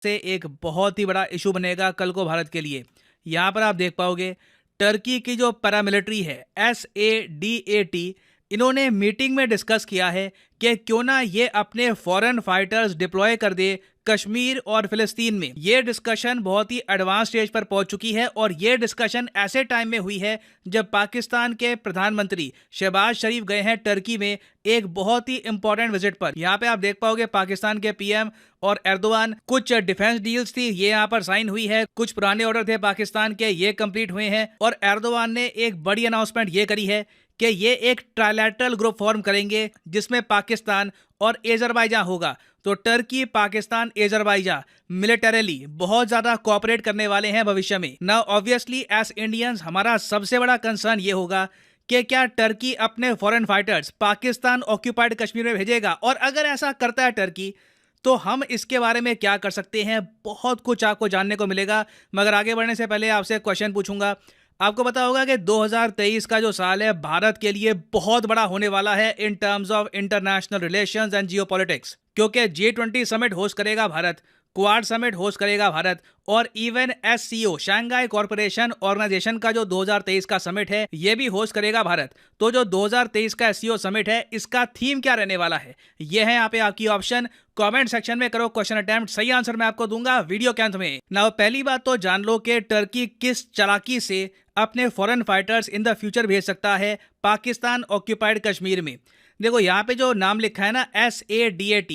से एक बहुत ही बड़ा इशू बनेगा कल को भारत के लिए। यहाँ पर आप देख पाओगे टर्की की जो पैरामिलिट्री है SADAT, इन्होंने मीटिंग में डिस्कस किया है कि क्यों ना ये अपने फॉरेन फाइटर्स डिप्लॉय कर दे कश्मीर और फिलिस्तीन में। ये डिस्कशन बहुत ही एडवांस स्टेज पर पहुंच चुकी है और ये डिस्कशन ऐसे टाइम में हुई है जब पाकिस्तान के प्रधानमंत्री शहबाज शरीफ गए हैं टर्की में एक बहुत ही इंपॉर्टेंट विजिट पर। यहाँ पे आप देख पाओगे पाकिस्तान के PM और एर्दोआन, कुछ डिफेंस डील्स थी ये यहाँ पर साइन हुई है, कुछ पुराने ऑर्डर थे पाकिस्तान के ये कंप्लीट हुए हैं और एर्दोआन ने एक बड़ी अनाउंसमेंट ये करी है कि ये एक ट्राइलैटरल ग्रुप फॉर्म करेंगे जिसमें पाकिस्तान और अजरबैजान होगा। तो टर्की, पाकिस्तान, अजरबैजान मिलिटरीली बहुत ज्यादा कोऑपरेट करने वाले हैं भविष्य में। नाउ ऑब्वियसली एज इंडियंस हमारा सबसे बड़ा कंसर्न ये होगा कि क्या टर्की अपने foreign fighters Pakistan occupied Kashmir में भेजेगा, और अगर ऐसा करता है टर्की तो हम इसके बारे में क्या कर सकते हैं, बहुत कुछ आपको जानने को मिलेगा। मगर आगे बढ़ने से पहले आपसे एक क्वेश्चन पूछूंगा। आपको पता होगा कि 2023 का जो साल है भारत के लिए बहुत बड़ा होने वाला है in terms of international relations and geopolitics, क्योंकि G20 समिट होस्ट करेगा भारत, क्वाड समिट होस्ट करेगा भारत और even SCO Shanghai corporation organisation का जो 2023 का समिट है ये भी होस्ट करेगा भारत। तो जो 2023 का SCO समिट है इसका थीम क्या रहने वाला है, ये है यहाँ पे आपकी ऑप्शन। कमेंट सेक्शन में करो क्वेश्चन अटेम्प्ट, सही आंसर मैं आपको दूंगा वीडियो के अंत में। नाउ पहली बात तो जान लो कि टर्की किस चालाकी से अपने foreign fighters in the future भेज सकता है पाकिस्तान ऑक्यूपाइड कश्मीर में। देखो यहाँ पे जो नाम लिखा है ना SADAT,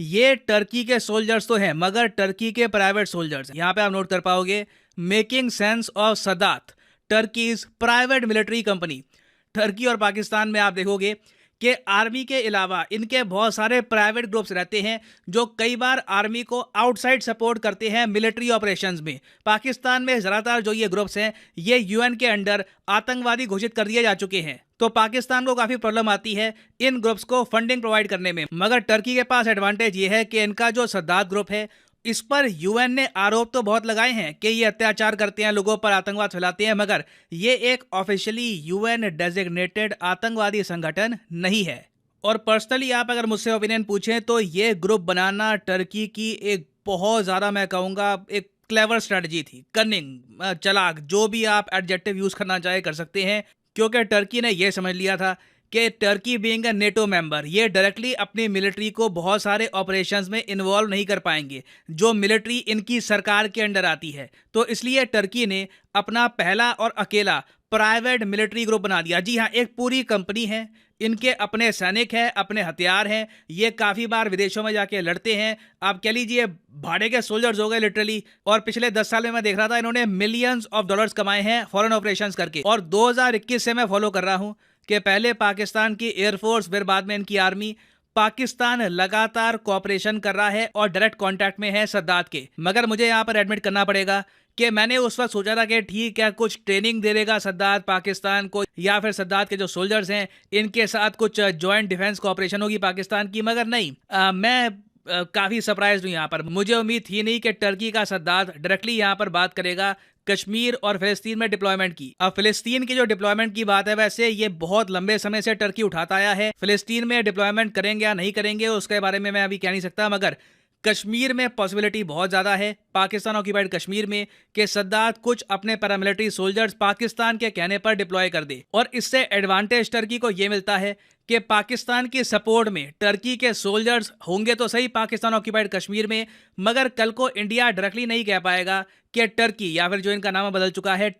ये टर्की के सोल्जर्स तो हैं मगर टर्की के प्राइवेट सोल्जर्स। यहाँ पे आप नोट कर पाओगे making sense of Sadat, Turkey's private military company. Turkey और पाकिस्तान में आप देखोगे कि आर्मी के अलावा इनके बहुत सारे प्राइवेट ग्रुप्स रहते हैं जो कई बार आर्मी को आउटसाइड सपोर्ट करते हैं मिलिट्री ऑपरेशंस में। पाकिस्तान में ज़्यादातर जो ये ग्रुप्स हैं ये UN के अंडर आतंकवादी घोषित कर दिए जा चुके हैं, तो पाकिस्तान को काफ़ी प्रॉब्लम आती है इन ग्रुप्स को फंडिंग प्रोवाइड करने में। मगर टर्की के पास एडवांटेज ये है कि इनका जो सद्दात ग्रुप है इस पर UN ने आरोप तो बहुत लगाए हैं कि ये अत्याचार करते हैं, लोगों पर आतंकवाद फैलाते हैं, मगर ये एक ऑफिशियली UN डेजिग्नेटेड आतंकवादी संगठन नहीं है। और पर्सनली आप अगर मुझसे ओपिनियन पूछें तो ये ग्रुप बनाना टर्की की एक बहुत ज़्यादा, मैं कहूँगा, एक क्लेवर स्ट्रेटजी थी, कनिंग, चालाक, जो भी आप एडजेक्टिव यूज़ करना चाहे कर सकते हैं, क्योंकि टर्की ने यह समझ लिया था कि Turkey being a NATO member ये डायरेक्टली अपनी मिलिट्री को बहुत सारे ऑपरेशंस में इन्वॉल्व नहीं कर पाएंगे जो मिलिट्री इनकी सरकार के अंडर आती है। तो इसलिए टर्की ने अपना पहला और अकेला प्राइवेट मिलिट्री ग्रुप बना दिया। जी हाँ, एक पूरी कंपनी है, इनके अपने सैनिक हैं, अपने हथियार हैं, ये काफ़ी बार विदेशों में जाके लड़ते हैं। आप कह लीजिए भाड़े के सोल्जर्स हो गए लिटरली। और पिछले 10 साल में मैं देख रहा था इन्होंने मिलियंस ऑफ डॉलर्स कमाए हैं फॉरेन ऑपरेशंस करके। और 2021 से मैं फॉलो कर रहा हूँ कि पहले पाकिस्तान की एयरफोर्स, फिर बाद में इनकी आर्मी। पाकिस्तान लगातार कोऑपरेशन कर रहा है और डायरेक्ट कांटेक्ट में है सद्दात के। मगर मुझे यहाँ पर एडमिट करना पड़ेगा कि मैंने उस वक्त सोचा था कि ठीक है कुछ ट्रेनिंग दे देगा सद्दात पाकिस्तान को, या फिर सद्दात के जो सोल्जर्स हैं इनके साथ कुछ जॉइंट डिफेंस कोऑपरेशन होगी पाकिस्तान की, मगर नहीं। मैं काफ़ी सरप्राइज हूँ यहाँ पर। मुझे उम्मीद थी नहीं कि टर्की का सद्दात डायरेक्टली यहाँ पर बात करेगा कश्मीर और फिलिस्तीन में डिप्लॉयमेंट की। अब फिलिस्तीन की जो डिप्लॉयमेंट की बात है, वैसे ये बहुत लंबे समय से टर्की उठाता आया है। फिलिस्तीन में डिप्लॉयमेंट करेंगे या नहीं करेंगे उसके बारे में मैं अभी कह नहीं सकता, मगर कश्मीर में पॉसिबिलिटी बहुत ज़्यादा है, पाकिस्तान ऑक्यूपाइड कश्मीर में, कि सद्दात कुछ अपने पैरामिलिट्री सोल्जर्स पाकिस्तान के कहने पर डिप्लॉय कर दे। और इससे एडवांटेज टर्की को यह मिलता है कि पाकिस्तान की सपोर्ट में टर्की के सोल्जर्स होंगे तो सही पाकिस्तान ऑक्यूपाइड कश्मीर में, मगर कल को इंडिया डायरेक्टली नहीं कह पाएगा कि टर्की, या फिर जो इनका नाम बदल चुका है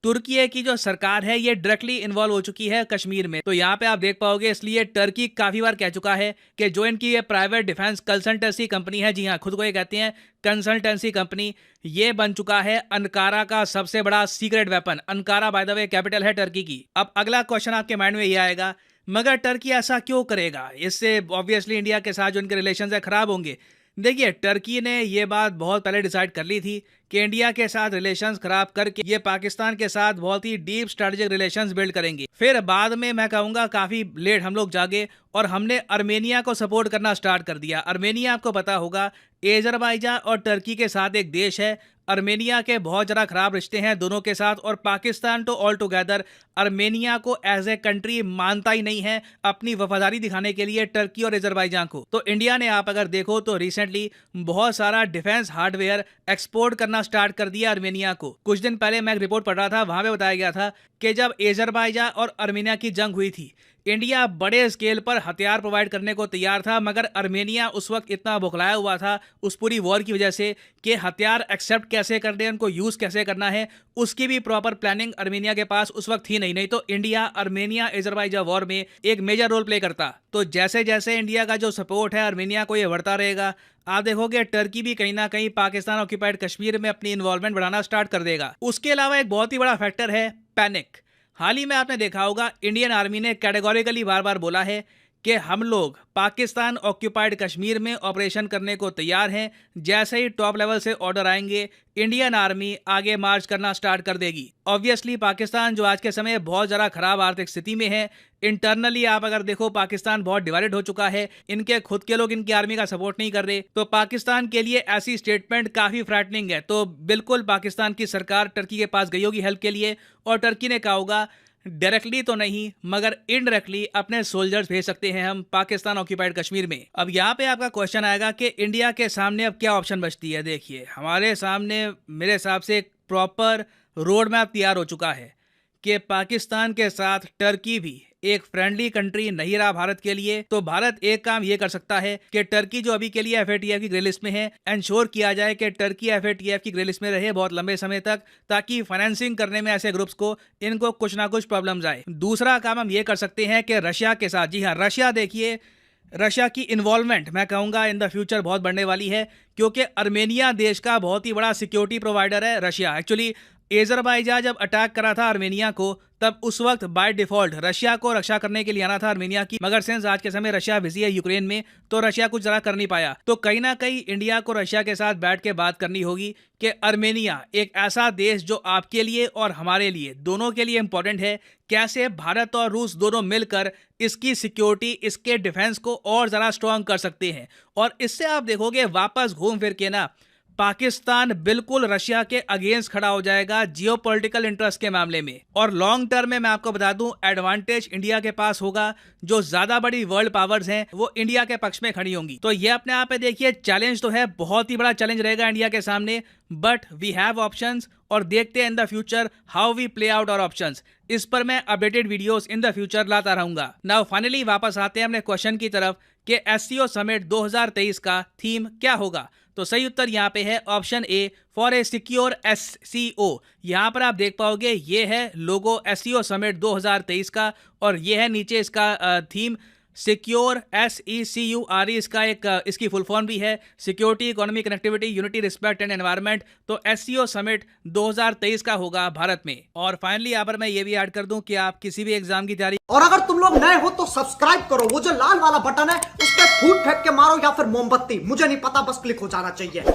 तुर्की की जो सरकार है ये डायरेक्टली इन्वॉल्व हो चुकी है कश्मीर में। तो यहाँ पे आप देख पाओगे, इसलिए टर्की काफी बार कह चुका है कि जो इनकी ये प्राइवेट डिफेंस कंसल्टेंसी कंपनी है, जी हाँ खुद को ये कहते हैं कंसल्टेंसी कंपनी, ये बन चुका है अंकारा का सबसे बड़ा secret weapon. Ankara by the way capital है टर्की की। अब अगला क्वेश्चन आपके माइंड में ये आएगा, मगर टर्की ऐसा क्यों करेगा, इससे ऑब्वियसली इंडिया के साथ जो इनके रिलेशन है खराब होंगे। देखिए, टर्की ने ये बात बहुत पहले डिसाइड कर ली थी कि इंडिया के साथ रिलेशंस खराब करके ये पाकिस्तान के साथ बहुत ही डीप स्ट्रेटेजिक रिलेशंस बिल्ड करेंगे। फिर बाद में मैं कहूँगा काफ़ी लेट हम लोग जागे और हमने अर्मेनिया को सपोर्ट करना स्टार्ट कर दिया। अर्मेनिया आपको पता होगा अजरबैजान और टर्की के साथ एक देश है। अर्मेनिया के बहुत ज़्यादा खराब रिश्ते हैं दोनों के साथ, और पाकिस्तान तो ऑल टुगेदर अर्मेनिया को एज ए कंट्री मानता ही नहीं है अपनी वफादारी दिखाने के लिए टर्की और अजरबैजान को। तो इंडिया ने आप अगर देखो तो रिसेंटली बहुत सारा डिफेंस हार्डवेयर एक्सपोर्ट करना स्टार्ट कर दिया अर्मेनिया को। कुछ दिन पहले मैं एक रिपोर्ट पढ़ रहा था, वहां पे बताया गया था कि जब अजरबैजान और अर्मेनिया की जंग हुई थी, इंडिया बड़े स्केल पर हथियार प्रोवाइड करने को तैयार था, मगर अर्मेनिया उस वक्त इतना बौखलाया हुआ था उस पूरी वॉर की वजह से कि हथियार एक्सेप्ट कैसे करने हैं, उनको यूज़ कैसे करना है, उसकी भी प्रॉपर प्लानिंग अर्मेनिया के पास उस वक्त थी नहीं तो इंडिया अर्मेनिया अजरबैजान वॉर में एक मेजर रोल प्ले करता। तो जैसे जैसे इंडिया का जो सपोर्ट है अर्मेनिया को ये बढ़ता रहेगा, आप देखोगे टर्की भी कहीं ना कहीं पाकिस्तान ऑक्यूपाइड कश्मीर में अपनी इन्वॉल्वमेंट बढ़ाना स्टार्ट कर देगा। उसके अलावा एक बहुत ही बड़ा फैक्टर है पैनिक। हाल ही में आपने देखा होगा इंडियन आर्मी ने कैटेगोरिकली बार बार बोला है कि हम लोग पाकिस्तान ऑक्यूपाइड कश्मीर में ऑपरेशन करने को तैयार हैं, जैसे ही टॉप लेवल से ऑर्डर आएंगे इंडियन आर्मी आगे मार्च करना स्टार्ट कर देगी। ऑब्वियसली पाकिस्तान जो आज के समय बहुत ज़्यादा खराब आर्थिक स्थिति में है, इंटरनली आप अगर देखो पाकिस्तान बहुत डिवाइडेड हो चुका है, इनके खुद के लोग इनकी आर्मी का सपोर्ट नहीं कर रहे, तो पाकिस्तान के लिए ऐसी स्टेटमेंट काफ़ी फ्रैटनिंग है। तो बिल्कुल पाकिस्तान की सरकार टर्की के पास गई होगी हेल्प के लिए, और टर्की ने कहा होगा डायरेक्टली तो नहीं मगर इनडायरेक्टली अपने सोल्जर्स भेज सकते हैं हम पाकिस्तान ऑक्यूपाइड कश्मीर में। अब यहाँ पे आपका क्वेश्चन आएगा कि इंडिया के सामने अब क्या ऑप्शन बचती है। देखिए हमारे सामने मेरे हिसाब से एक प्रॉपर रोड मैप तैयार हो चुका है कि पाकिस्तान के साथ टर्की भी एक फ्रेंडली कंट्री नहीं रहा भारत के लिए। तो भारत एक काम ये कर सकता है कि टर्की जो अभी के लिए FATF की ग्रे लिस्ट में है, इंश्योर किया जाए कि टर्की FATF की ग्रे लिस्ट में रहे बहुत लंबे समय तक, ताकि फाइनेंसिंग करने में ऐसे ग्रुप्स को इनको कुछ ना कुछ प्रॉब्लम्स आए। दूसरा काम हम ये कर सकते हैं कि रशिया के साथ, जी हाँ रशिया, देखिए रशिया की इन्वॉल्वमेंट मैं कहूँगा इन द फ्यूचर बहुत बढ़ने वाली है, क्योंकि अर्मेनिया देश का बहुत ही बड़ा सिक्योरिटी प्रोवाइडर है रशिया। एक्चुअली अजरबैजान जब अटैक करा था अर्मेनिया को, तब उस वक्त बाय डिफॉल्ट रशिया को रक्षा करने के लिए आना था अर्मेनिया की, मगर सिंस आज के समय रशिया बिजी है यूक्रेन में, तो रशिया कुछ ज़रा कर नहीं पाया। तो कहीं ना कहीं इंडिया को रशिया के साथ बैठ के बात करनी होगी कि अर्मेनिया एक ऐसा देश जो आपके लिए और हमारे लिए दोनों के लिए इंपॉर्टेंट है, कैसे भारत और रूस दोनों मिलकर इसकी सिक्योरिटी, इसके डिफेंस को और ज़रा स्ट्रॉन्ग कर सकते हैं। और इससे आप देखोगे वापस घूम फिर के ना पाकिस्तान बिल्कुल रशिया के अगेंस्ट खड़ा हो जाएगा जियोपॉलिटिकल इंटरेस्ट के मामले में। और लॉन्ग टर्म में मैं आपको बता दूं एडवांटेज इंडिया के पास होगा, जो ज्यादा बड़ी वर्ल्ड पावर्स हैं वो इंडिया के पक्ष में खड़ी होंगी। तो ये अपने आप में देखिए चैलेंज तो है, बहुत ही बड़ा चैलेंज रहेगा इंडिया के सामने, बट वी हैव ऑप्शंस और देखते हैं in the future how we play out our options. इस पर मैं updated videos in the future लाता रहूंगा। नाउ फाइनली वापस आते हैं अपने क्वेश्चन की तरफ कि SCO समिट 2023 का थीम क्या होगा। तो सही उत्तर यहाँ पे है option A, for a secure SCO। यहाँ पर आप देख पाओगे ये है लोगो SCO समिट 2023 का, और ये है नीचे इसका थीम सिक्योर SECURE, इसका एक इसकी फुल फॉर्म भी है security, economy, connectivity, unity, respect and environment. तो SCO समिट 2023 का होगा भारत में। और फाइनली यहाँ पर मैं ये भी ऐड कर दूं कि आप किसी भी एग्जाम की तैयारी, और अगर तुम लोग नए हो तो सब्सक्राइब करो, वो जो लाल वाला बटन है उस पर फूट फेंक के मारो या फिर मोमबत्ती, मुझे नहीं पता, बस क्लिक हो जाना चाहिए।